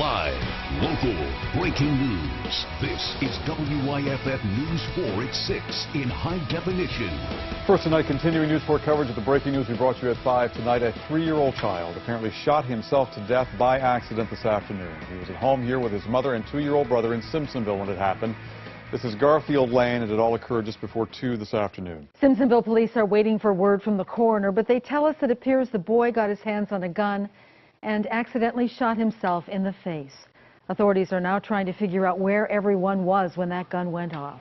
Live, local, breaking news. This is WYFF News 4 at 6 in high definition. First tonight, continuing News 4 coverage of the breaking news we brought you at 5 tonight. A 3-year-old child apparently shot himself to death by accident this afternoon. He was at home here with his mother and 2-year-old brother in Simpsonville when it happened. This is Garfield Lane, and it all occurred just before 2 this afternoon. Simpsonville police are waiting for word from the coroner, but they tell us it appears the boy got his hands on a gun and accidentally shot himself in the face. Authorities are now trying to figure out where everyone was when that gun went off.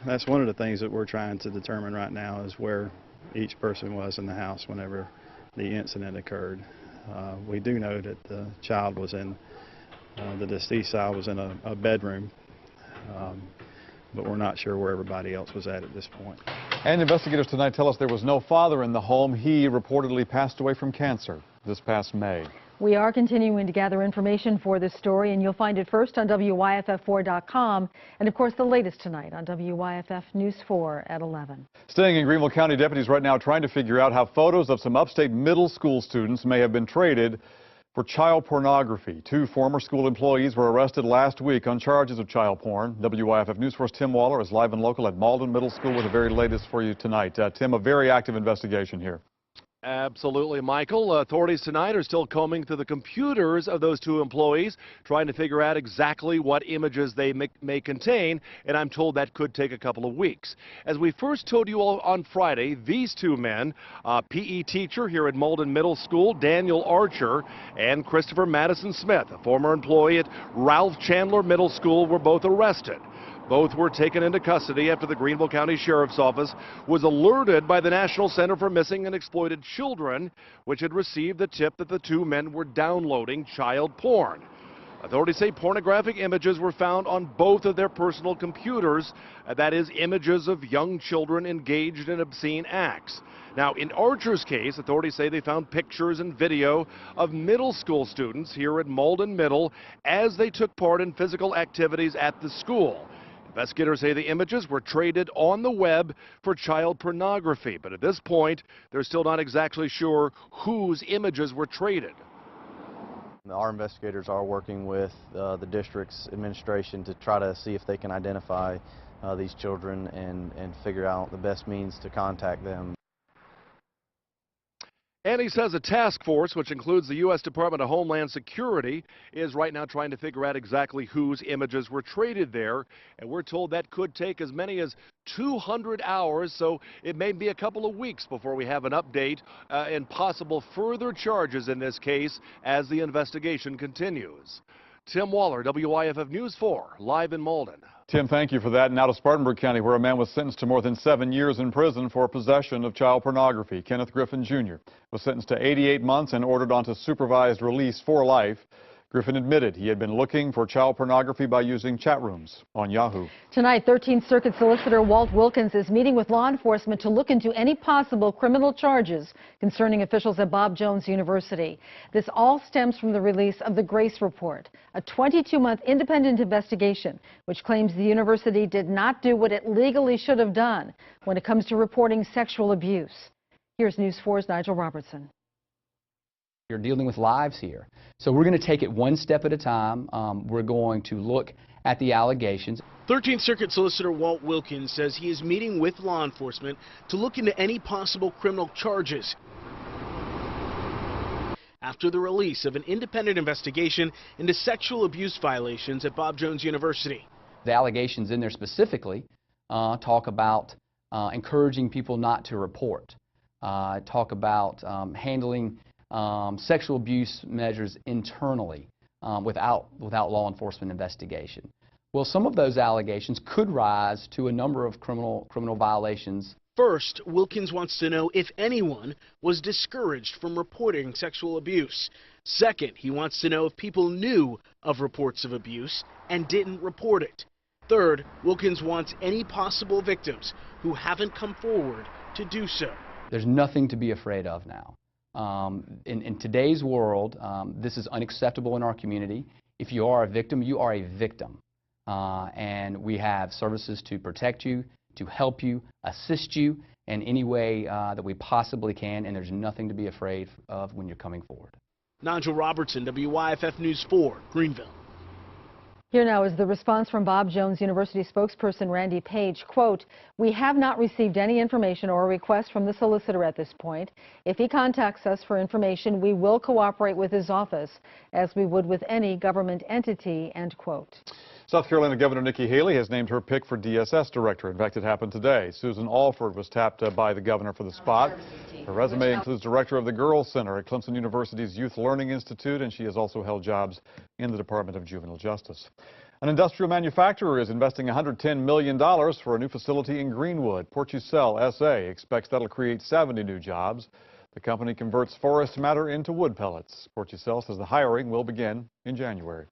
That's one of the things that we're trying to determine right now, is where each person was in the house whenever the incident occurred. We do know that the child was in, the deceased child was in a bedroom, but we're not sure where everybody else was at this point. And investigators tonight tell us there was no father in the home. He reportedly passed away from cancer this past May. We are continuing to gather information for this story, and you'll find it first on WYFF4.com, and of course the latest tonight on WYFF News 4 at 11. Staying in Greenville County, deputies right now trying to figure out how photos of some upstate middle school students may have been traded for child pornography. 2 former school employees were arrested last week on charges of child porn. WYFF News 4's Tim Waller is live and local at Malden Middle School with the very latest for you tonight. Tim, a very active investigation here. Absolutely, Michael. Authorities tonight are still combing through the computers of those 2 employees, trying to figure out exactly what images they may contain, and I'm told that could take a couple of weeks. As we first told you all on Friday, these 2 men, a PE teacher here at Malden Middle School, Daniel Archer, and Christopher Madison Smith, a former employee at Ralph Chandler Middle School, were both arrested. Both were taken into custody after the Greenville County Sheriff's Office was alerted by the National Center for Missing and Exploited Children, which had received the tip that the 2 men were downloading child porn. Authorities say pornographic images were found on both of their personal computers, that is, images of young children engaged in obscene acts. Now, in Archer's case, authorities say they found pictures and video of middle school students here at Malden Middle as they took part in physical activities at the school. Investigators say the images were traded on the web for child pornography, but at this point, they're still not exactly sure whose images were traded. Our investigators are working with the district's administration to try to see if they can identify these children and figure out the best means to contact them. And he says a task force, which includes the U.S. Department of Homeland Security, is right now trying to figure out exactly whose images were traded there. And we're told that could take as many as 200 hours, so it may be a couple of weeks before we have an update and possible further charges in this case as the investigation continues. Tim Waller, WYFF News 4, live in Malden. Tim, thank you for that. Now to Spartanburg County, where a man was sentenced to more than 7 years in prison for possession of child pornography. Kenneth Griffin Jr. was sentenced to 88 months and ordered onto supervised release for life. Griffin admitted he had been looking for child pornography by using chat rooms on Yahoo. Tonight, 13th Circuit Solicitor Walt Wilkins is meeting with law enforcement to look into any possible criminal charges concerning officials at Bob Jones University. This all stems from the release of the Grace Report, a 22-month independent investigation which claims the university did not do what it legally should have done when it comes to reporting sexual abuse. Here's News 4's Nigel Robertson. You're dealing with lives here. So we're going to take it one step at a time. We're going to look at the allegations. 13th Circuit Solicitor Walt Wilkins says he is meeting with law enforcement to look into any possible criminal charges after the release of an independent investigation into sexual abuse violations at Bob Jones University. The allegations in there specifically talk about encouraging people not to report, talk about handling sexual abuse measures internally without law enforcement investigation. Well, some of those allegations could rise to a number of criminal violations. First, Wilkins wants to know if anyone was discouraged from reporting sexual abuse. Second, he wants to know if people knew of reports of abuse and didn't report it. Third, Wilkins wants any possible victims who haven't come forward to do so. There's nothing to be afraid of now. In today's world, this is unacceptable in our community. If you are a victim, you are a victim. And we have services to protect you, to help you, assist you in any way that we possibly can, and there's nothing to be afraid of when you're coming forward. Nigel Robertson, WYFF News 4, Greenville. Here now is the response from Bob Jones University spokesperson Randy Page. Quote, "We have not received any information or request from the solicitor at this point. If he contacts us for information, we will cooperate with his office as we would with any government entity," end quote. South Carolina Governor Nikki Haley has named her pick for DSS director. In fact, it happened today. Susan Alford was tapped by the governor for the spot. Her resume includes director of the Girls Center at Clemson University's Youth Learning Institute, and she has also held jobs in the Department of Juvenile Justice. An industrial manufacturer is investing $110 million for a new facility in Greenwood. Portucel SA expects that'll create 70 new jobs. The company converts forest matter into wood pellets. Portucel says the hiring will begin in January.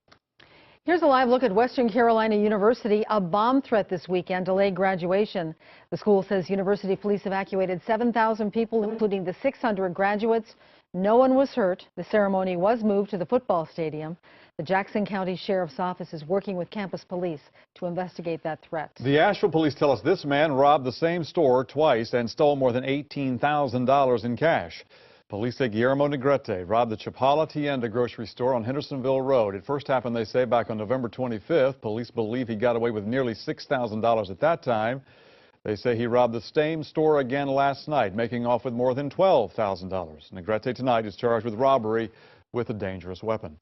Here's a live look at Western Carolina University. A bomb threat this weekend delayed graduation. The school says university police evacuated 7,000 people, including the 600 graduates. No one was hurt. The ceremony was moved to the football stadium. The Jackson County Sheriff's Office is working with campus police to investigate that threat. The Asheville police tell us this man robbed the same store twice and stole more than $18,000 in cash. Police say Guillermo Negrete robbed the Chapala Tienda grocery store on Hendersonville Road. It first happened, they say, back on November 25th. Police believe he got away with nearly $6,000 at that time. They say he robbed the same store again last night, making off with more than $12,000. Negrete tonight is charged with robbery with a dangerous weapon.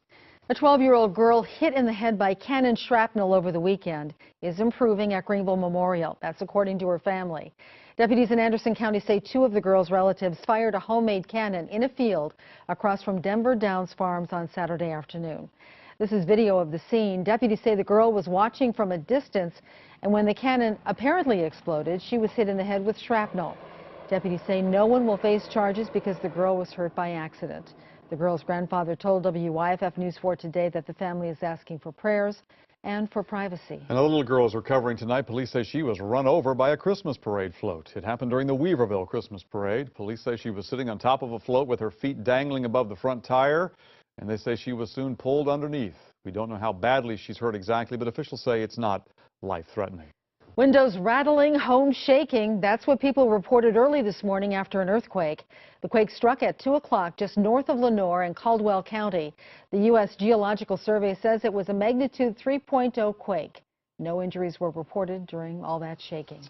A 12-year-old girl hit in the head by cannon shrapnel over the weekend is improving at Greenville Memorial. That's according to her family. Deputies in Anderson County say two of the girl's relatives fired a homemade cannon in a field across from Denver Downs Farms on Saturday afternoon. This is video of the scene. Deputies say the girl was watching from a distance, and when the cannon apparently exploded, she was hit in the head with shrapnel. Deputies say no one will face charges because the girl was hurt by accident. The girl's grandfather told WYFF News 4 today that the family is asking for prayers and for privacy. And a little girl is recovering tonight. Police say she was run over by a Christmas parade float. It happened during the Weaverville Christmas parade. Police say she was sitting on top of a float with her feet dangling above the front tire, and they say she was soon pulled underneath. We don't know how badly she's hurt exactly, but officials say it's not life-threatening. Windows rattling, homes shaking. That's what people reported early this morning after an earthquake. The quake struck at 2 o'clock just north of Lenoir in Caldwell County. The U.S. Geological Survey says it was a magnitude 3.0 quake. No injuries were reported during all that shaking.